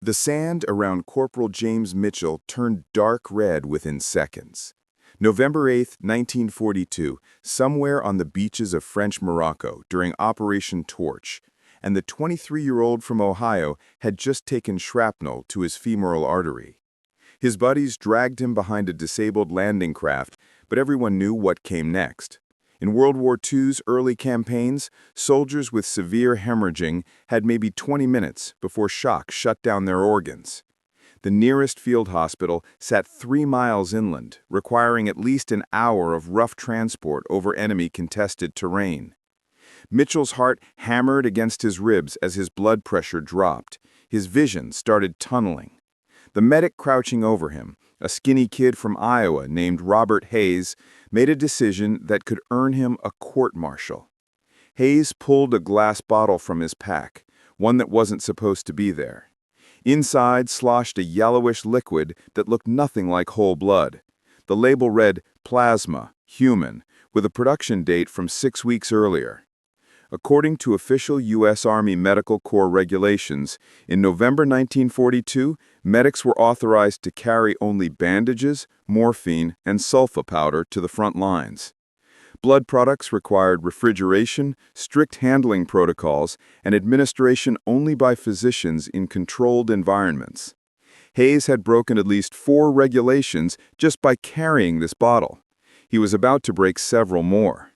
The sand around Corporal James Mitchell turned dark red within seconds. November 8, 1942, somewhere on the beaches of French Morocco during Operation Torch, and the 23-year-old from Ohio had just taken shrapnel to his femoral artery. His buddies dragged him behind a disabled landing craft, but everyone knew what came next. In World War II's early campaigns, soldiers with severe hemorrhaging had maybe 20 minutes before shock shut down their organs. The nearest field hospital sat 3 miles inland, requiring at least an hour of rough transport over enemy-contested terrain. Mitchell's heart hammered against his ribs as his blood pressure dropped. His vision started tunneling. The medic crouching over him, a skinny kid from Iowa named Robert Hayes, made a decision that could earn him a court-martial. Hayes pulled a glass bottle from his pack, one that wasn't supposed to be there. Inside sloshed a yellowish liquid that looked nothing like whole blood. The label read, "Plasma, human," with a production date from 6 weeks earlier. According to official U.S. Army Medical Corps regulations, in November 1942, medics were authorized to carry only bandages, morphine, and sulfa powder to the front lines. Blood products required refrigeration, strict handling protocols, and administration only by physicians in controlled environments. Hayes had broken at least 4 regulations just by carrying this bottle. He was about to break several more.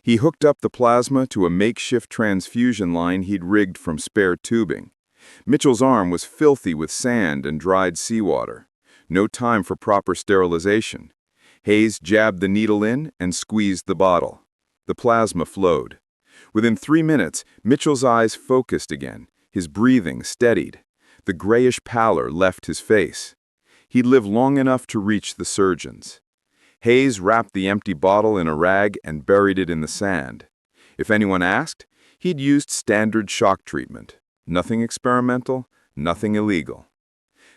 He hooked up the plasma to a makeshift transfusion line he'd rigged from spare tubing. Mitchell's arm was filthy with sand and dried seawater. No time for proper sterilization. Hayes jabbed the needle in and squeezed the bottle. The plasma flowed. Within 3 minutes, Mitchell's eyes focused again, his breathing steadied. The grayish pallor left his face. He'd lived long enough to reach the surgeons. Hayes wrapped the empty bottle in a rag and buried it in the sand. If anyone asked, he'd used standard shock treatment. Nothing experimental, nothing illegal.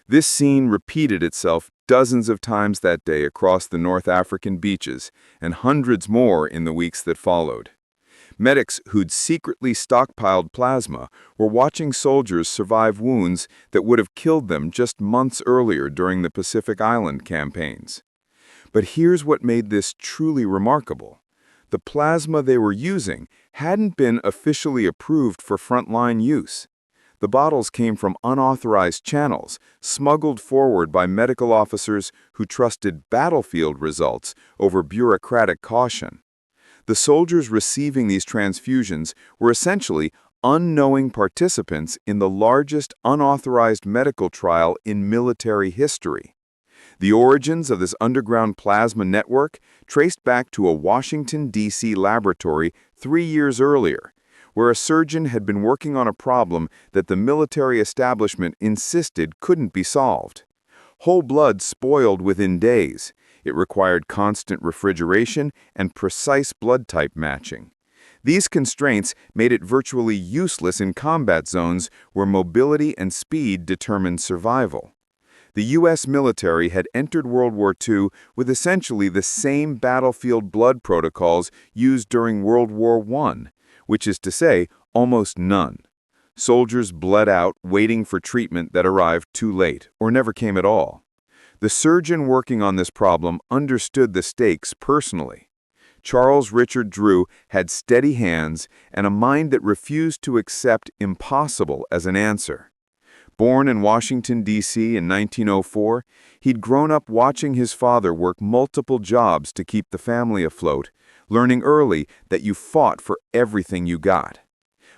This scene repeated itself dozens of times that day across the North African beaches, and hundreds more in the weeks that followed. Medics who'd secretly stockpiled plasma were watching soldiers survive wounds that would have killed them just months earlier during the Pacific Island campaigns. But here's what made this truly remarkable. The plasma they were using hadn't been officially approved for frontline use. The bottles came from unauthorized channels, smuggled forward by medical officers who trusted battlefield results over bureaucratic caution. The soldiers receiving these transfusions were essentially unknowing participants in the largest unauthorized medical trial in military history. The origins of this underground plasma network traced back to a Washington, D.C. laboratory 3 years earlier, where a surgeon had been working on a problem that the military establishment insisted couldn't be solved. Whole blood spoiled within days. It required constant refrigeration and precise blood type matching. These constraints made it virtually useless in combat zones where mobility and speed determined survival. The U.S. military had entered World War II with essentially the same battlefield blood protocols used during World War I, which is to say, almost none. Soldiers bled out waiting for treatment that arrived too late or never came at all. The surgeon working on this problem understood the stakes personally. Charles Richard Drew had steady hands and a mind that refused to accept impossible as an answer. Born in Washington, D.C. in 1904, he'd grown up watching his father work multiple jobs to keep the family afloat, learning early that you fought for everything you got.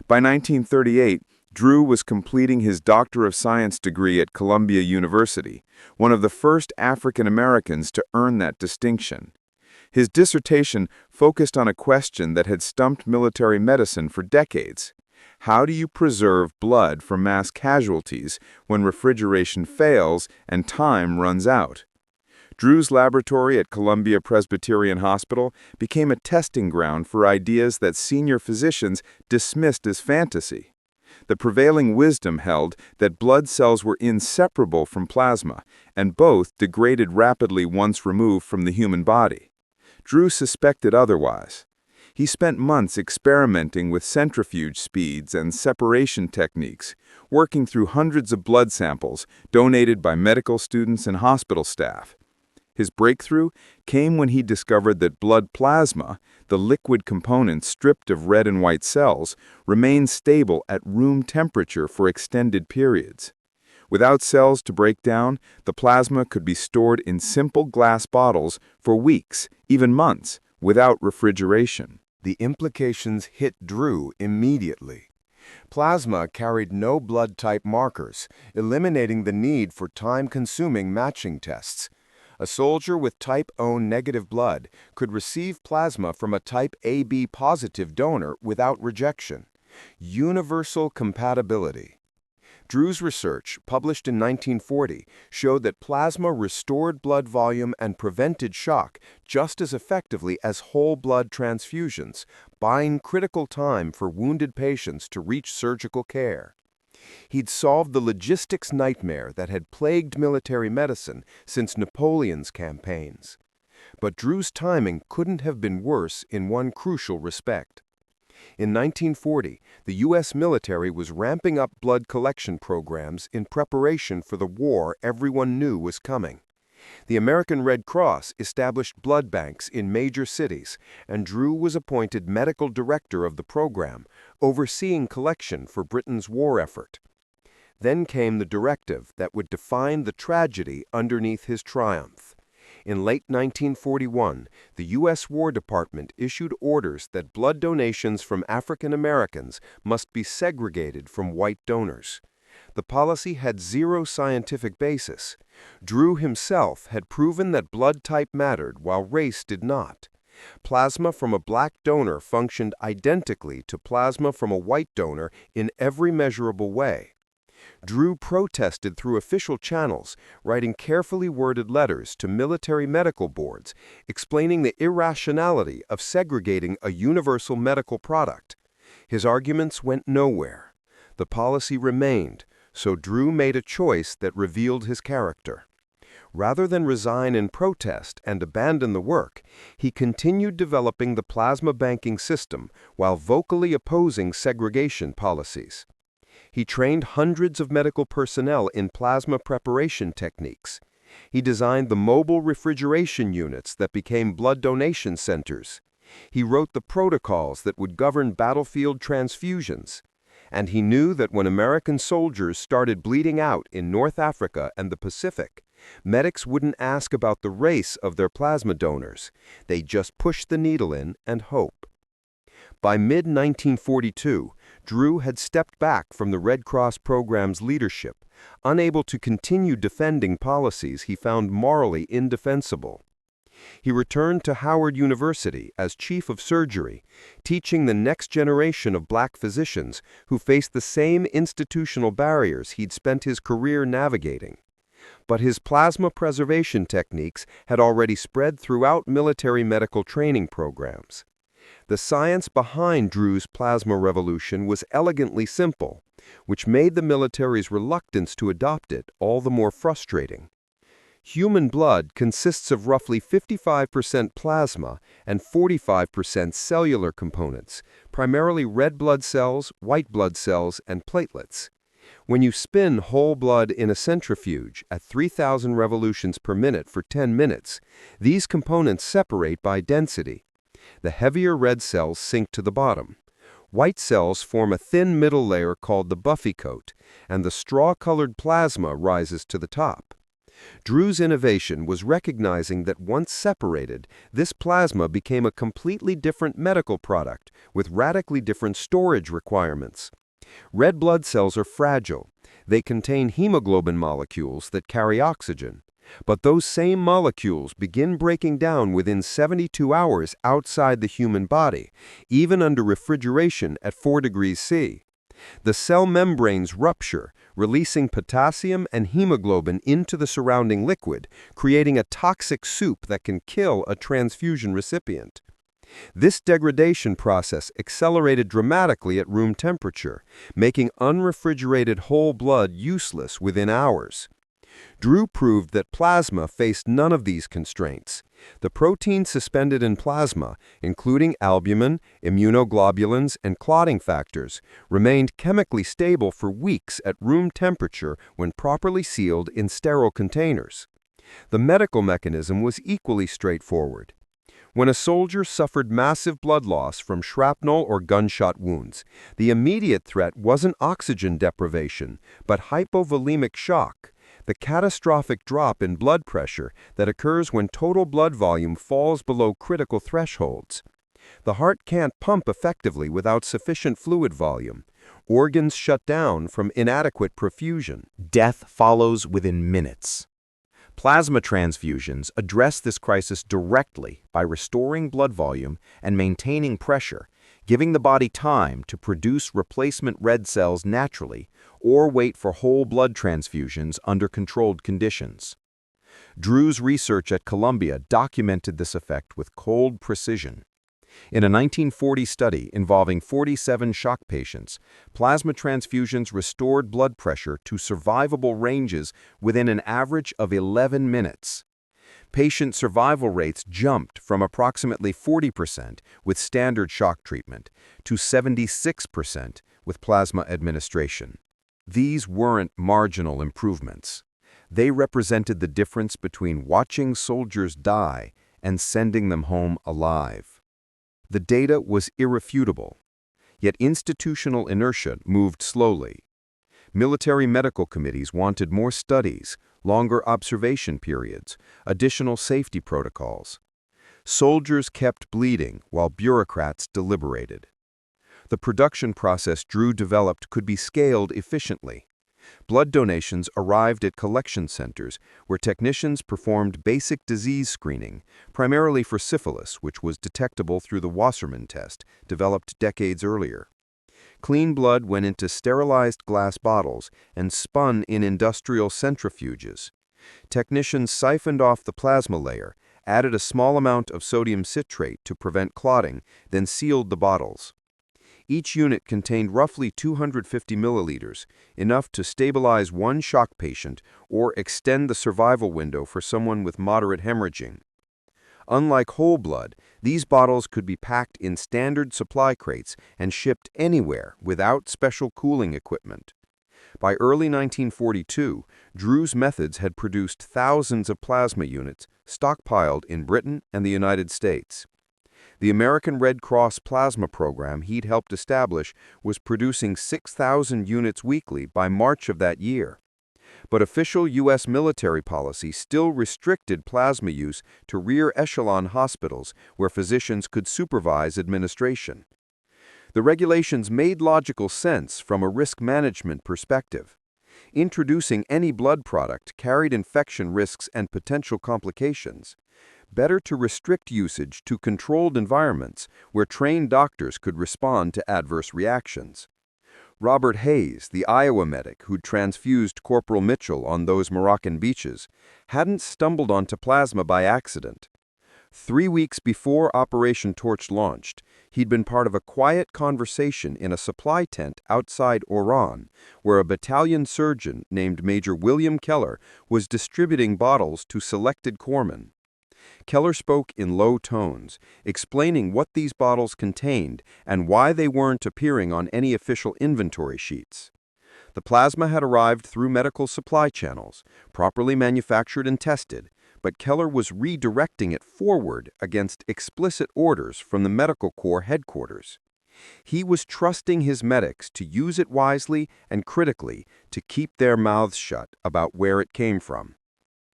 By 1938, Drew was completing his Doctor of Science degree at Columbia University, one of the first African Americans to earn that distinction. His dissertation focused on a question that had stumped military medicine for decades. How do you preserve blood from mass casualties when refrigeration fails and time runs out? Drew's laboratory at Columbia Presbyterian Hospital became a testing ground for ideas that senior physicians dismissed as fantasy. The prevailing wisdom held that blood cells were inseparable from plasma, and both degraded rapidly once removed from the human body. Drew suspected otherwise. He spent months experimenting with centrifuge speeds and separation techniques, working through hundreds of blood samples donated by medical students and hospital staff. His breakthrough came when he discovered that blood plasma, the liquid component stripped of red and white cells, remained stable at room temperature for extended periods. Without cells to break down, the plasma could be stored in simple glass bottles for weeks, even months, without refrigeration. The implications hit Drew immediately. Plasma carried no blood type markers, eliminating the need for time-consuming matching tests. A soldier with type O negative blood could receive plasma from a type AB positive donor without rejection. Universal compatibility. Drew's research, published in 1940, showed that plasma restored blood volume and prevented shock just as effectively as whole blood transfusions, buying critical time for wounded patients to reach surgical care. He'd solved the logistics nightmare that had plagued military medicine since Napoleon's campaigns. But Drew's timing couldn't have been worse in one crucial respect. In 1940, the U.S. military was ramping up blood collection programs in preparation for the war everyone knew was coming. The American Red Cross established blood banks in major cities, and Drew was appointed medical director of the program, overseeing collection for Britain's war effort. Then came the directive that would define the tragedy underneath his triumph. In late 1941, the U.S. War Department issued orders that blood donations from African Americans must be segregated from white donors. The policy had zero scientific basis. Drew himself had proven that blood type mattered while race did not. Plasma from a black donor functioned identically to plasma from a white donor in every measurable way. Drew protested through official channels, writing carefully worded letters to military medical boards, explaining the irrationality of segregating a universal medical product. His arguments went nowhere. The policy remained, so Drew made a choice that revealed his character. Rather than resign in protest and abandon the work, he continued developing the plasma banking system while vocally opposing segregation policies. He trained hundreds of medical personnel in plasma preparation techniques. He designed the mobile refrigeration units that became blood donation centers. He wrote the protocols that would govern battlefield transfusions. And he knew that when American soldiers started bleeding out in North Africa and the Pacific, medics wouldn't ask about the race of their plasma donors. They'd just push the needle in and hope. By mid-1942, Drew had stepped back from the Red Cross program's leadership, unable to continue defending policies he found morally indefensible. He returned to Howard University as chief of surgery, teaching the next generation of black physicians who faced the same institutional barriers he'd spent his career navigating. But his plasma preservation techniques had already spread throughout military medical training programs. The science behind Drew's plasma revolution was elegantly simple, which made the military's reluctance to adopt it all the more frustrating. Human blood consists of roughly 55% plasma and 45% cellular components, primarily red blood cells, white blood cells, and platelets. When you spin whole blood in a centrifuge at 3,000 revolutions per minute for 10 minutes, these components separate by density. The heavier red cells sink to the bottom. White cells form a thin middle layer called the buffy coat, and the straw-colored plasma rises to the top. Drew's innovation was recognizing that once separated, this plasma became a completely different medical product with radically different storage requirements. Red blood cells are fragile. They contain hemoglobin molecules that carry oxygen. But those same molecules begin breaking down within 72 hours outside the human body, even under refrigeration at 4 degrees C. The cell membranes rupture, releasing potassium and hemoglobin into the surrounding liquid, creating a toxic soup that can kill a transfusion recipient. This degradation process accelerated dramatically at room temperature, making unrefrigerated whole blood useless within hours. Drew proved that plasma faced none of these constraints. The protein suspended in plasma, including albumin, immunoglobulins, and clotting factors, remained chemically stable for weeks at room temperature when properly sealed in sterile containers. The medical mechanism was equally straightforward. When a soldier suffered massive blood loss from shrapnel or gunshot wounds, the immediate threat wasn't oxygen deprivation, but hypovolemic shock, the catastrophic drop in blood pressure that occurs when total blood volume falls below critical thresholds. The heart can't pump effectively without sufficient fluid volume. Organs shut down from inadequate perfusion. Death follows within minutes. Plasma transfusions address this crisis directly by restoring blood volume and maintaining pressure, giving the body time to produce replacement red cells naturally or wait for whole blood transfusions under controlled conditions. Drew's research at Columbia documented this effect with cold precision. In a 1940 study involving 47 shock patients, plasma transfusions restored blood pressure to survivable ranges within an average of 11 minutes. Patient survival rates jumped from approximately 40% with standard shock treatment to 76% with plasma administration. These weren't marginal improvements. They represented the difference between watching soldiers die and sending them home alive. The data was irrefutable, yet institutional inertia moved slowly. Military medical committees wanted more studies, longer observation periods, additional safety protocols. Soldiers kept bleeding while bureaucrats deliberated. The production process Drew developed could be scaled efficiently. Blood donations arrived at collection centers where technicians performed basic disease screening, primarily for syphilis, which was detectable through the Wassermann test, developed decades earlier. Clean blood went into sterilized glass bottles and spun in industrial centrifuges. Technicians siphoned off the plasma layer, added a small amount of sodium citrate to prevent clotting, then sealed the bottles. Each unit contained roughly 250 milliliters, enough to stabilize one shock patient or extend the survival window for someone with moderate hemorrhaging. Unlike whole blood, these bottles could be packed in standard supply crates and shipped anywhere without special cooling equipment. By early 1942, Drew's methods had produced thousands of plasma units stockpiled in Britain and the United States. The American Red Cross plasma program he'd helped establish was producing 6,000 units weekly by March of that year. But official U.S. military policy still restricted plasma use to rear echelon hospitals where physicians could supervise administration. The regulations made logical sense from a risk management perspective. Introducing any blood product carried infection risks and potential complications. Better to restrict usage to controlled environments where trained doctors could respond to adverse reactions. Robert Hayes, the Iowa medic who'd transfused Corporal Mitchell on those Moroccan beaches, hadn't stumbled onto plasma by accident. 3 weeks before Operation Torch launched, he'd been part of a quiet conversation in a supply tent outside Oran, where a battalion surgeon named Major William Keller was distributing bottles to selected corpsmen. Keller spoke in low tones, explaining what these bottles contained and why they weren't appearing on any official inventory sheets. The plasma had arrived through medical supply channels, properly manufactured and tested, but Keller was redirecting it forward against explicit orders from the Medical Corps headquarters. He was trusting his medics to use it wisely and critically to keep their mouths shut about where it came from.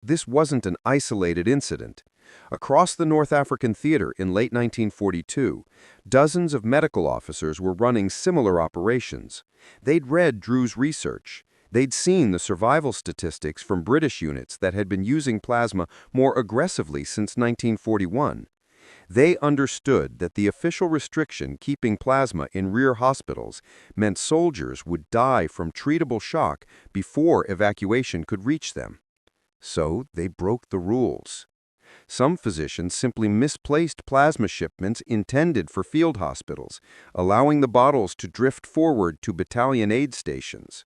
This wasn't an isolated incident. Across the North African theater in late 1942, dozens of medical officers were running similar operations. They'd read Drew's research. They'd seen the survival statistics from British units that had been using plasma more aggressively since 1941. They understood that the official restriction keeping plasma in rear hospitals meant soldiers would die from treatable shock before evacuation could reach them. So they broke the rules. Some physicians simply misplaced plasma shipments intended for field hospitals, allowing the bottles to drift forward to battalion aid stations.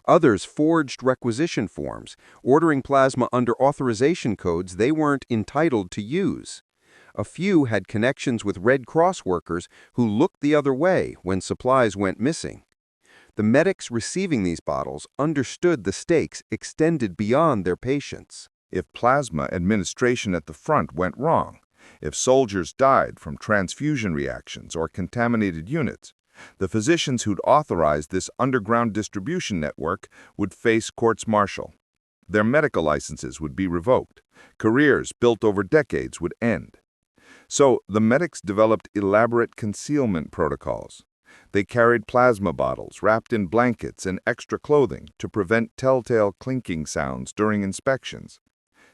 Others forged requisition forms, ordering plasma under authorization codes they weren't entitled to use. A few had connections with Red Cross workers who looked the other way when supplies went missing. The medics receiving these bottles understood the stakes extended beyond their patients. If plasma administration at the front went wrong, if soldiers died from transfusion reactions or contaminated units, the physicians who'd authorized this underground distribution network would face courts-martial. Their medical licenses would be revoked. Careers built over decades would end. So the medics developed elaborate concealment protocols. They carried plasma bottles wrapped in blankets and extra clothing to prevent telltale clinking sounds during inspections.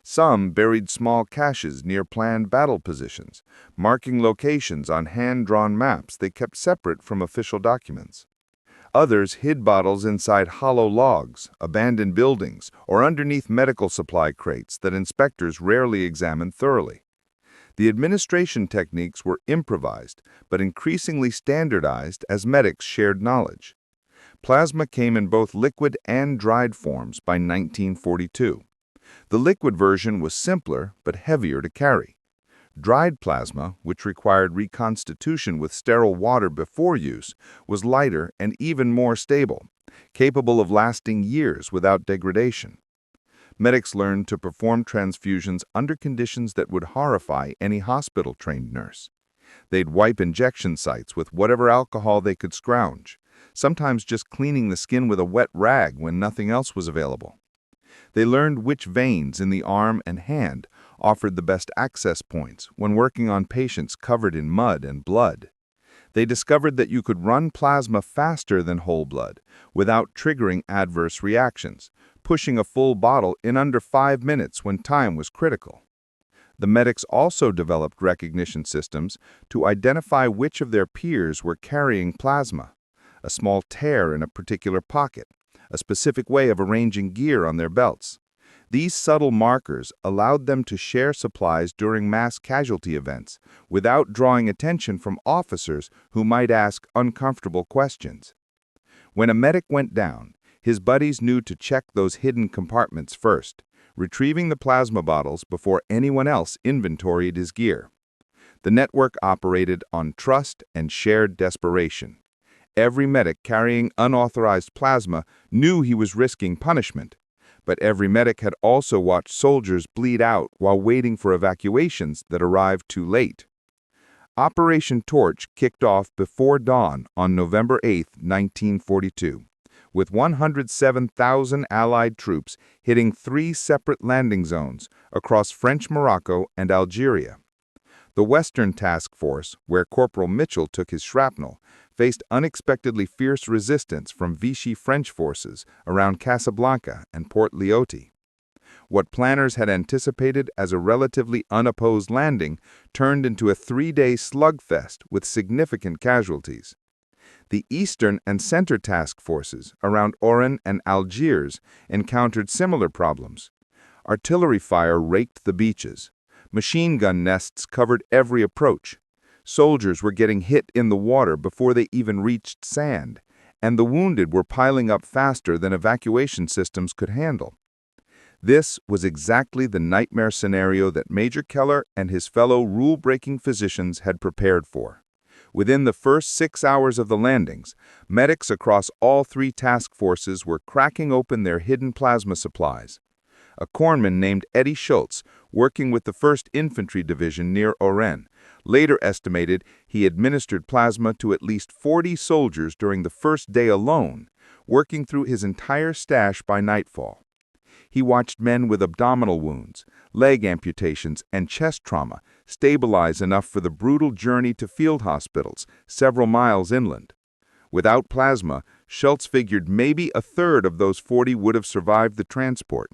Some buried small caches near planned battle positions, marking locations on hand-drawn maps they kept separate from official documents. Others hid bottles inside hollow logs, abandoned buildings, or underneath medical supply crates that inspectors rarely examined thoroughly. The administration techniques were improvised, but increasingly standardized as medics shared knowledge. Plasma came in both liquid and dried forms by 1942. The liquid version was simpler but heavier to carry. Dried plasma, which required reconstitution with sterile water before use, was lighter and even more stable, capable of lasting years without degradation. Medics learned to perform transfusions under conditions that would horrify any hospital-trained nurse. They'd wipe injection sites with whatever alcohol they could scrounge, sometimes just cleaning the skin with a wet rag when nothing else was available. They learned which veins in the arm and hand offered the best access points when working on patients covered in mud and blood. They discovered that you could run plasma faster than whole blood without triggering adverse reactions, pushing a full bottle in under 5 minutes when time was critical. The medics also developed recognition systems to identify which of their peers were carrying plasma, a small tear in a particular pocket, a specific way of arranging gear on their belts. These subtle markers allowed them to share supplies during mass casualty events without drawing attention from officers who might ask uncomfortable questions. When a medic went down, his buddies knew to check those hidden compartments first, retrieving the plasma bottles before anyone else inventoried his gear. The network operated on trust and shared desperation. Every medic carrying unauthorized plasma knew he was risking punishment, but every medic had also watched soldiers bleed out while waiting for evacuations that arrived too late. Operation Torch kicked off before dawn on November 8, 1942, with 107,000 Allied troops hitting 3 separate landing zones across French Morocco and Algeria. The Western Task Force, where Corporal Mitchell took his shrapnel, faced unexpectedly fierce resistance from Vichy French forces around Casablanca and Port Lyautey. What planners had anticipated as a relatively unopposed landing turned into a 3-day slugfest with significant casualties. The Eastern and Center Task Forces around Oran and Algiers encountered similar problems. Artillery fire raked the beaches. Machine gun nests covered every approach. Soldiers were getting hit in the water before they even reached sand, and the wounded were piling up faster than evacuation systems could handle. This was exactly the nightmare scenario that Major Keller and his fellow rule-breaking physicians had prepared for. Within the first 6 hours of the landings, medics across all 3 task forces were cracking open their hidden plasma supplies. A corpsman named Eddie Schultz, working with the 1st Infantry Division near Oran, later estimated he administered plasma to at least 40 soldiers during the first day alone, working through his entire stash by nightfall. He watched men with abdominal wounds, leg amputations, and chest trauma stabilize enough for the brutal journey to field hospitals several miles inland. Without plasma, Schultz figured maybe a third of those 40 would have survived the transport.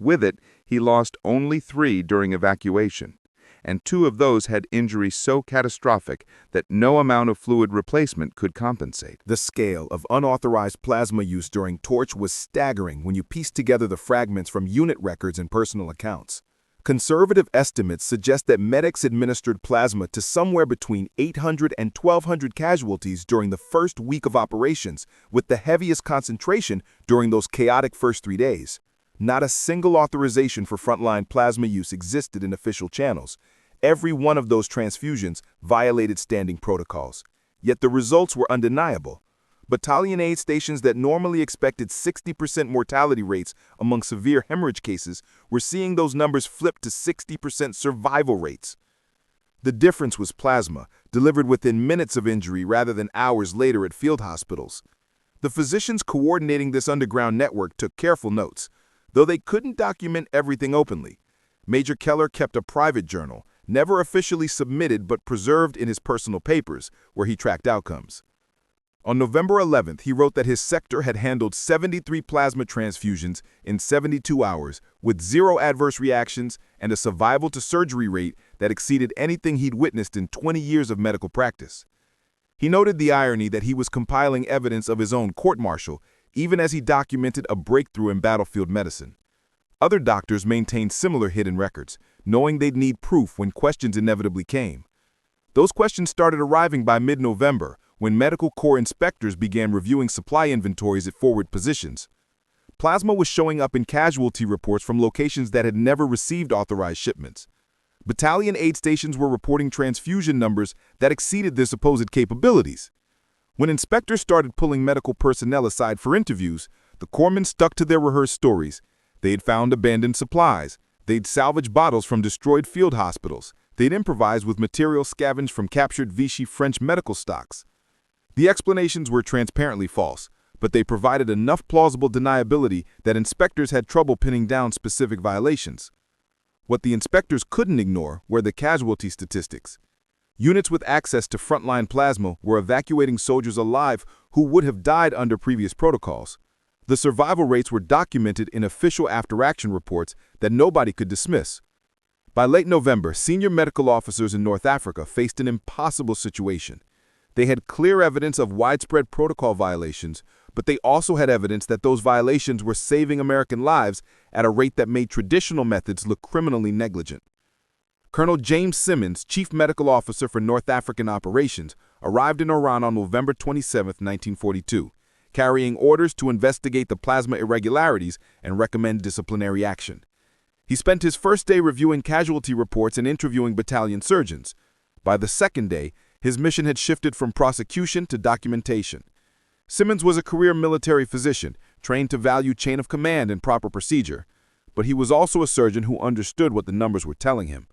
With it, he lost only 3 during evacuation, and 2 of those had injuries so catastrophic that no amount of fluid replacement could compensate. The scale of unauthorized plasma use during Torch was staggering when you pieced together the fragments from unit records and personal accounts. Conservative estimates suggest that medics administered plasma to somewhere between 800 and 1,200 casualties during the first week of operations, with the heaviest concentration during those chaotic first 3 days. Not a single authorization for frontline plasma use existed in official channels. Every one of those transfusions violated standing protocols. Yet the results were undeniable. Battalion aid stations that normally expected 60% mortality rates among severe hemorrhage cases were seeing those numbers flip to 60% survival rates. The difference was plasma, delivered within minutes of injury rather than hours later at field hospitals. The physicians coordinating this underground network took careful notes, though they couldn't document everything openly. Major Keller kept a private journal, never officially submitted but preserved in his personal papers, where he tracked outcomes. On November 11th, he wrote that his sector had handled 73 plasma transfusions in 72 hours with 0 adverse reactions and a survival-to-surgery rate that exceeded anything he'd witnessed in 20 years of medical practice. He noted the irony that he was compiling evidence of his own court-martial, even as he documented a breakthrough in battlefield medicine. Other doctors maintained similar hidden records, knowing they'd need proof when questions inevitably came. Those questions started arriving by mid-November, when Medical Corps inspectors began reviewing supply inventories at forward positions. Plasma was showing up in casualty reports from locations that had never received authorized shipments. Battalion aid stations were reporting transfusion numbers that exceeded their supposed capabilities. When inspectors started pulling medical personnel aside for interviews, the corpsmen stuck to their rehearsed stories. They'd found abandoned supplies. They'd salvaged bottles from destroyed field hospitals. They'd improvised with material scavenged from captured Vichy French medical stocks. The explanations were transparently false, but they provided enough plausible deniability that inspectors had trouble pinning down specific violations. What the inspectors couldn't ignore were the casualty statistics. Units with access to frontline plasma were evacuating soldiers alive who would have died under previous protocols. The survival rates were documented in official after-action reports that nobody could dismiss. By late November, senior medical officers in North Africa faced an impossible situation. They had clear evidence of widespread protocol violations, but they also had evidence that those violations were saving American lives at a rate that made traditional methods look criminally negligent. Colonel James Simmons, Chief Medical Officer for North African Operations, arrived in Oran on November 27, 1942, carrying orders to investigate the plasma irregularities and recommend disciplinary action. He spent his first day reviewing casualty reports and interviewing battalion surgeons. By the second day, his mission had shifted from prosecution to documentation. Simmons was a career military physician, trained to value chain of command and proper procedure, but he was also a surgeon who understood what the numbers were telling him.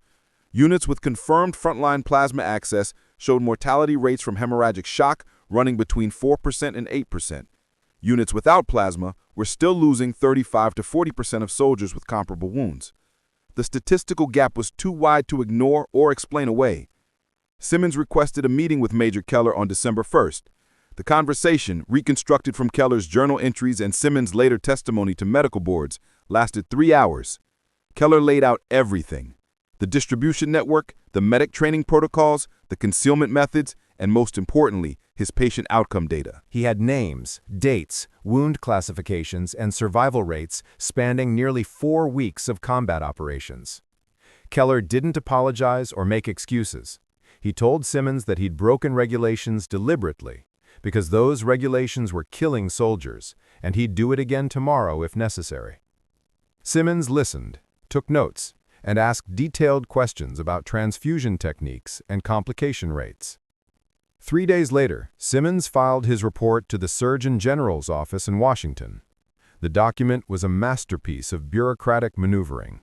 Units with confirmed frontline plasma access showed mortality rates from hemorrhagic shock running between 4% and 8%. Units without plasma were still losing 35 to 40% of soldiers with comparable wounds. The statistical gap was too wide to ignore or explain away. Simmons requested a meeting with Major Keller on December 1st. The conversation, reconstructed from Keller's journal entries and Simmons' later testimony to medical boards, lasted 3 hours. Keller laid out everything: the distribution network, the medic training protocols, the concealment methods, and most importantly, his patient outcome data. He had names, dates, wound classifications, and survival rates spanning nearly 4 weeks of combat operations. Keller didn't apologize or make excuses. He told Simmons that he'd broken regulations deliberately, because those regulations were killing soldiers, and he'd do it again tomorrow if necessary. Simmons listened, took notes, and asked detailed questions about transfusion techniques and complication rates. 3 days later, Simmons filed his report to the Surgeon General's office in Washington. The document was a masterpiece of bureaucratic maneuvering.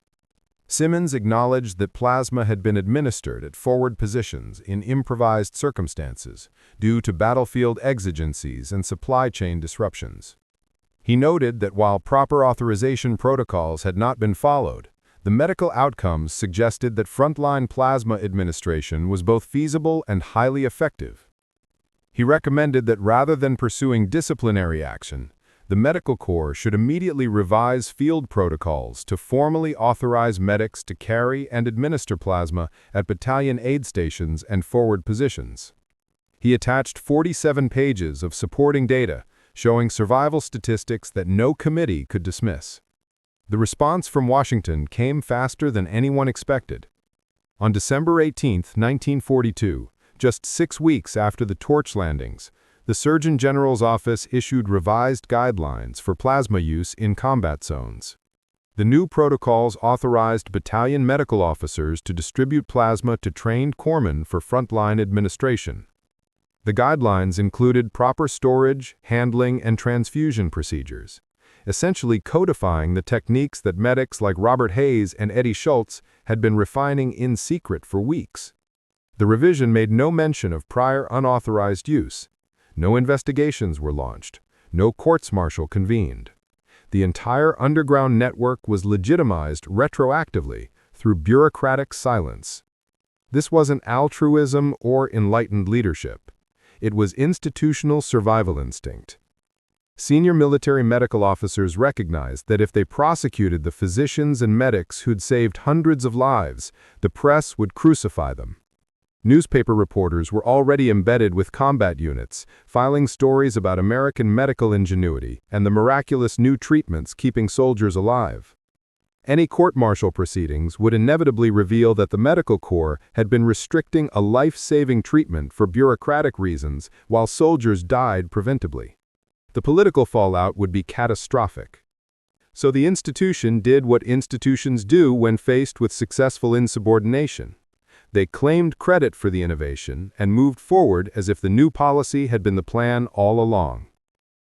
Simmons acknowledged that plasma had been administered at forward positions in improvised circumstances due to battlefield exigencies and supply chain disruptions. He noted that while proper authorization protocols had not been followed, the medical outcomes suggested that frontline plasma administration was both feasible and highly effective. He recommended that rather than pursuing disciplinary action, the Medical Corps should immediately revise field protocols to formally authorize medics to carry and administer plasma at battalion aid stations and forward positions. He attached 47 pages of supporting data showing survival statistics that no committee could dismiss. The response from Washington came faster than anyone expected. On December 18, 1942, just 6 weeks after the torch landings, the Surgeon General's office issued revised guidelines for plasma use in combat zones. The new protocols authorized battalion medical officers to distribute plasma to trained corpsmen for frontline administration. The guidelines included proper storage, handling, and transfusion procedures, essentially codifying the techniques that medics like Robert Hayes and Eddie Schultz had been refining in secret for weeks. The revision made no mention of prior unauthorized use. No investigations were launched. No courts-martial convened. The entire underground network was legitimized retroactively through bureaucratic silence. This wasn't altruism or enlightened leadership. It was institutional survival instinct. Senior military medical officers recognized that if they prosecuted the physicians and medics who'd saved hundreds of lives, the press would crucify them. Newspaper reporters were already embedded with combat units, filing stories about American medical ingenuity and the miraculous new treatments keeping soldiers alive. Any court-martial proceedings would inevitably reveal that the medical corps had been restricting a life-saving treatment for bureaucratic reasons while soldiers died preventably. The political fallout would be catastrophic. So the institution did what institutions do when faced with successful insubordination. They claimed credit for the innovation and moved forward as if the new policy had been the plan all along.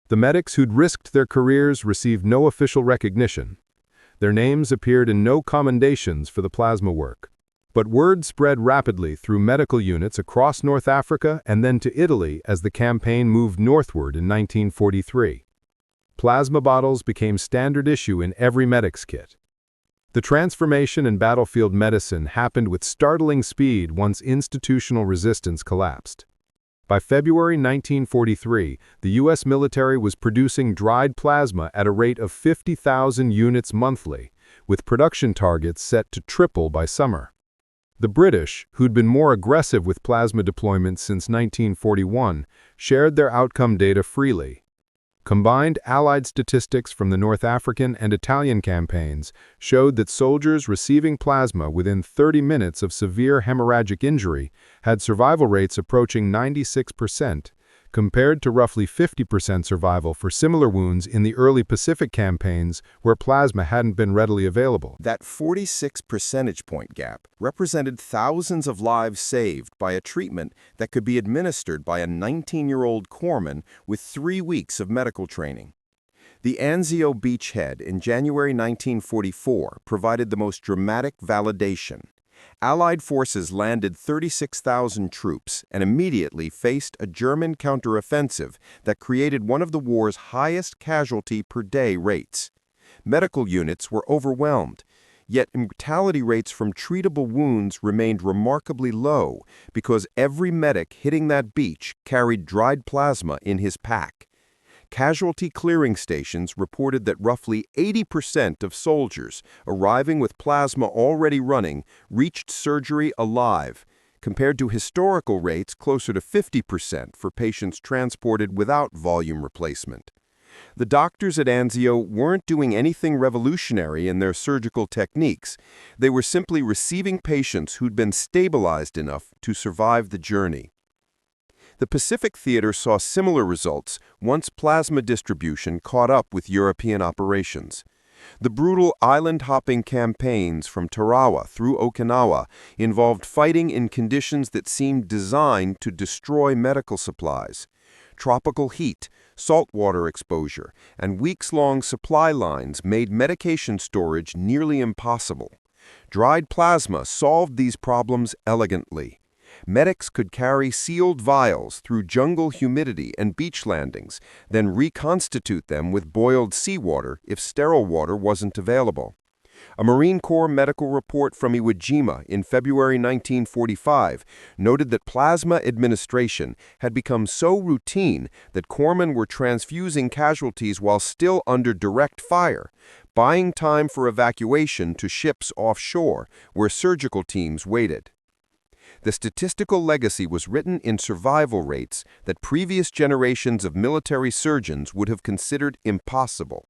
The medics who'd risked their careers received no official recognition. Their names appeared in no commendations for the plasma work. But word spread rapidly through medical units across North Africa and then to Italy as the campaign moved northward in 1943. Plasma bottles became standard issue in every medic's kit. The transformation in battlefield medicine happened with startling speed once institutional resistance collapsed. By February 1943, the U.S. military was producing dried plasma at a rate of 50,000 units monthly, with production targets set to triple by summer. The British, who'd been more aggressive with plasma deployments since 1941, shared their outcome data freely. Combined Allied statistics from the North African and Italian campaigns showed that soldiers receiving plasma within 30 minutes of severe hemorrhagic injury had survival rates approaching 96%, compared to roughly 50% survival for similar wounds in the early Pacific campaigns where plasma hadn't been readily available. That 46 percentage point gap represented thousands of lives saved by a treatment that could be administered by a 19-year-old corpsman with 3 weeks of medical training. The Anzio beachhead in January 1944 provided the most dramatic validation. Allied forces landed 36,000 troops and immediately faced a German counteroffensive that created one of the war's highest casualty-per-day rates. Medical units were overwhelmed, yet mortality rates from treatable wounds remained remarkably low because every medic hitting that beach carried dried plasma in his pack. Casualty clearing stations reported that roughly 80% of soldiers arriving with plasma already running reached surgery alive, compared to historical rates closer to 50% for patients transported without volume replacement. The doctors at Anzio weren't doing anything revolutionary in their surgical techniques. They were simply receiving patients who'd been stabilized enough to survive the journey. The Pacific Theater saw similar results once plasma distribution caught up with European operations. The brutal island-hopping campaigns from Tarawa through Okinawa involved fighting in conditions that seemed designed to destroy medical supplies. Tropical heat, saltwater exposure, and weeks-long supply lines made medication storage nearly impossible. Dried plasma solved these problems elegantly. Medics could carry sealed vials through jungle humidity and beach landings, then reconstitute them with boiled seawater if sterile water wasn't available. A Marine Corps medical report from Iwo Jima in February 1945 noted that plasma administration had become so routine that corpsmen were transfusing casualties while still under direct fire, buying time for evacuation to ships offshore where surgical teams waited. The statistical legacy was written in survival rates that previous generations of military surgeons would have considered impossible.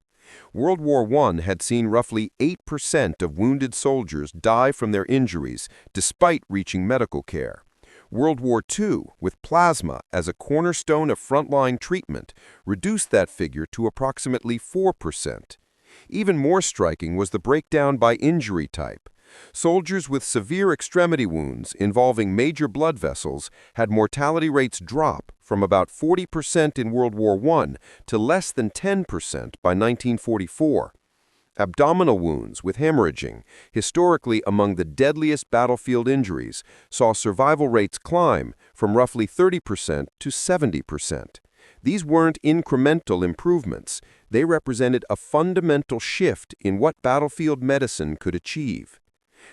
World War I had seen roughly 8% of wounded soldiers die from their injuries despite reaching medical care. World War II, with plasma as a cornerstone of frontline treatment, reduced that figure to approximately 4%. Even more striking was the breakdown by injury type. Soldiers with severe extremity wounds involving major blood vessels had mortality rates drop from about 40% in World War I to less than 10% by 1944. Abdominal wounds with hemorrhaging, historically among the deadliest battlefield injuries, saw survival rates climb from roughly 30% to 70%. These weren't incremental improvements. They represented a fundamental shift in what battlefield medicine could achieve.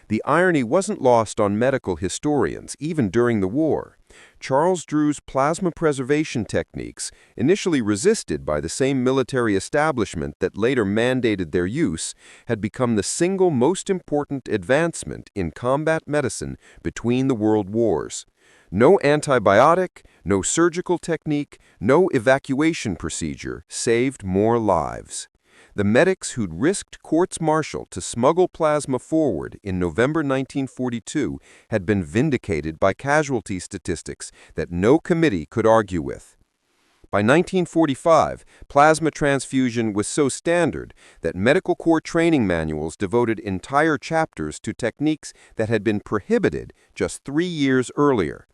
The irony wasn't lost on medical historians, even during the war. Charles Drew's plasma preservation techniques, initially resisted by the same military establishment that later mandated their use, had become the single most important advancement in combat medicine between the world wars. No antibiotic, no surgical technique, no evacuation procedure saved more lives. The medics who'd risked courts-martial to smuggle plasma forward in November 1942 had been vindicated by casualty statistics that no committee could argue with. By 1945, plasma transfusion was so standard that medical corps training manuals devoted entire chapters to techniques that had been prohibited just 3 years earlier.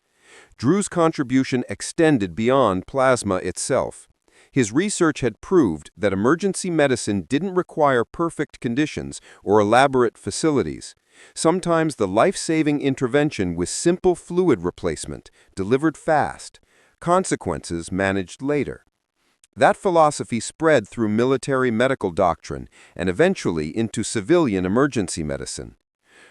Drew's contribution extended beyond plasma itself. His research had proved that emergency medicine didn't require perfect conditions or elaborate facilities. Sometimes the life-saving intervention was simple fluid replacement, delivered fast, consequences managed later. That philosophy spread through military medical doctrine and eventually into civilian emergency medicine.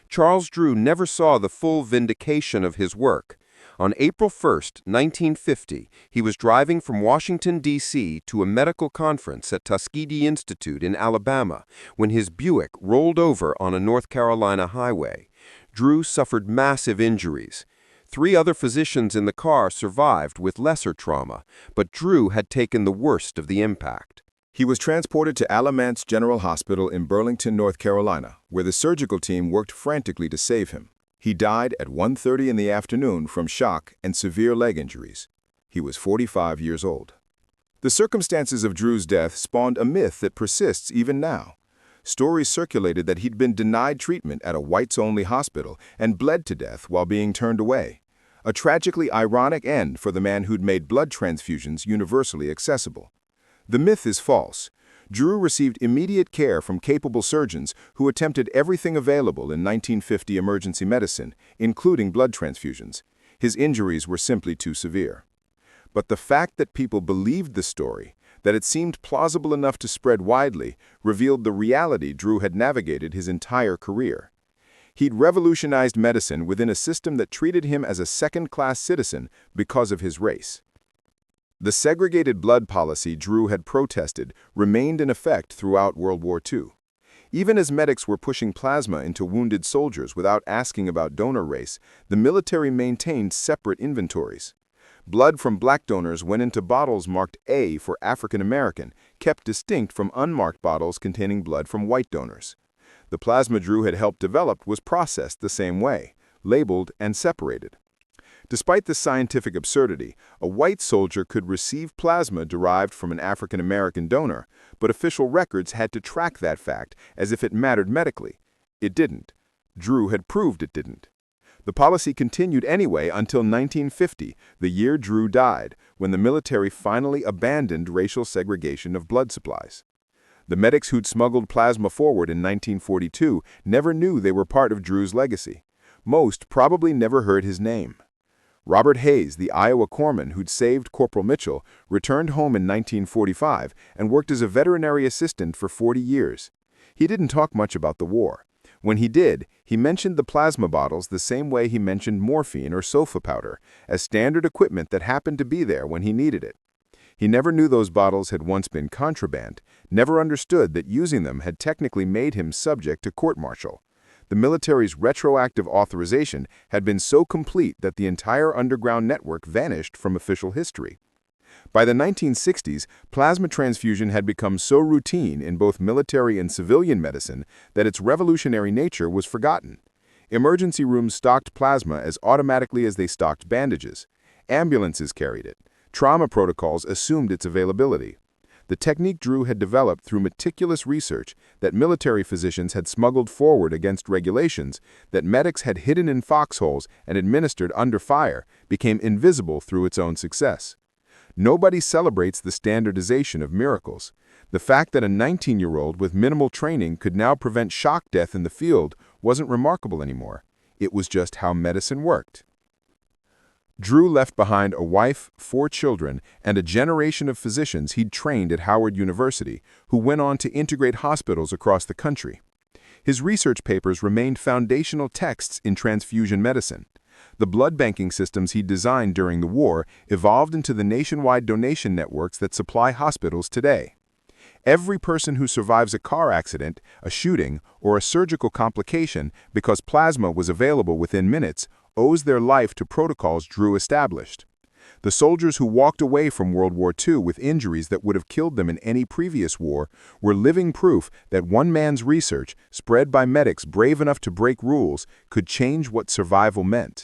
Charles Drew never saw the full vindication of his work. On April 1, 1950, he was driving from Washington, D.C. to a medical conference at Tuskegee Institute in Alabama when his Buick rolled over on a North Carolina highway. Drew suffered massive injuries. 3 other physicians in the car survived with lesser trauma, but Drew had taken the worst of the impact. He was transported to Alamance General Hospital in Burlington, North Carolina, where the surgical team worked frantically to save him. He died at 1:30 in the afternoon from shock and severe leg injuries. He was 45 years old. The circumstances of Drew's death spawned a myth that persists even now. Stories circulated that he'd been denied treatment at a whites-only hospital and bled to death while being turned away. A tragically ironic end for the man who'd made blood transfusions universally accessible. The myth is false. Drew received immediate care from capable surgeons who attempted everything available in 1950 emergency medicine, including blood transfusions. His injuries were simply too severe. But the fact that people believed the story, that it seemed plausible enough to spread widely, revealed the reality Drew had navigated his entire career. He'd revolutionized medicine within a system that treated him as a second-class citizen because of his race. The segregated blood policy Drew had protested remained in effect throughout World War II. Even as medics were pushing plasma into wounded soldiers without asking about donor race, the military maintained separate inventories. Blood from black donors went into bottles marked A for African American, kept distinct from unmarked bottles containing blood from white donors. The plasma Drew had helped develop was processed the same way, labeled and separated. Despite this scientific absurdity, a white soldier could receive plasma derived from an African American donor, but official records had to track that fact as if it mattered medically. It didn't. Drew had proved it didn't. The policy continued anyway until 1950, the year Drew died, when the military finally abandoned racial segregation of blood supplies. The medics who'd smuggled plasma forward in 1942 never knew they were part of Drew's legacy. Most probably never heard his name. Robert Hayes, the Iowa corpsman who'd saved Corporal Mitchell, returned home in 1945 and worked as a veterinary assistant for 40 years. He didn't talk much about the war. When he did, he mentioned the plasma bottles the same way he mentioned morphine or sofa powder, as standard equipment that happened to be there when he needed it. He never knew those bottles had once been contraband, never understood that using them had technically made him subject to court-martial. The military's retroactive authorization had been so complete that the entire underground network vanished from official history. By the 1960s, plasma transfusion had become so routine in both military and civilian medicine that its revolutionary nature was forgotten. Emergency rooms stocked plasma as automatically as they stocked bandages. Ambulances carried it. Trauma protocols assumed its availability. The technique Drew had developed through meticulous research that military physicians had smuggled forward against regulations, that medics had hidden in foxholes and administered under fire, became invisible through its own success. Nobody celebrates the standardization of miracles. The fact that a 19-year-old with minimal training could now prevent shock death in the field wasn't remarkable anymore. It was just how medicine worked. Drew left behind a wife, 4 children, and a generation of physicians he'd trained at Howard University, who went on to integrate hospitals across the country. His research papers remained foundational texts in transfusion medicine. The blood banking systems he designed during the war evolved into the nationwide donation networks that supply hospitals today. Every person who survives a car accident, a shooting, or a surgical complication because plasma was available within minutes owes their life to protocols Drew established. The soldiers who walked away from World War II with injuries that would have killed them in any previous war were living proof that one man's research, spread by medics brave enough to break rules, could change what survival meant.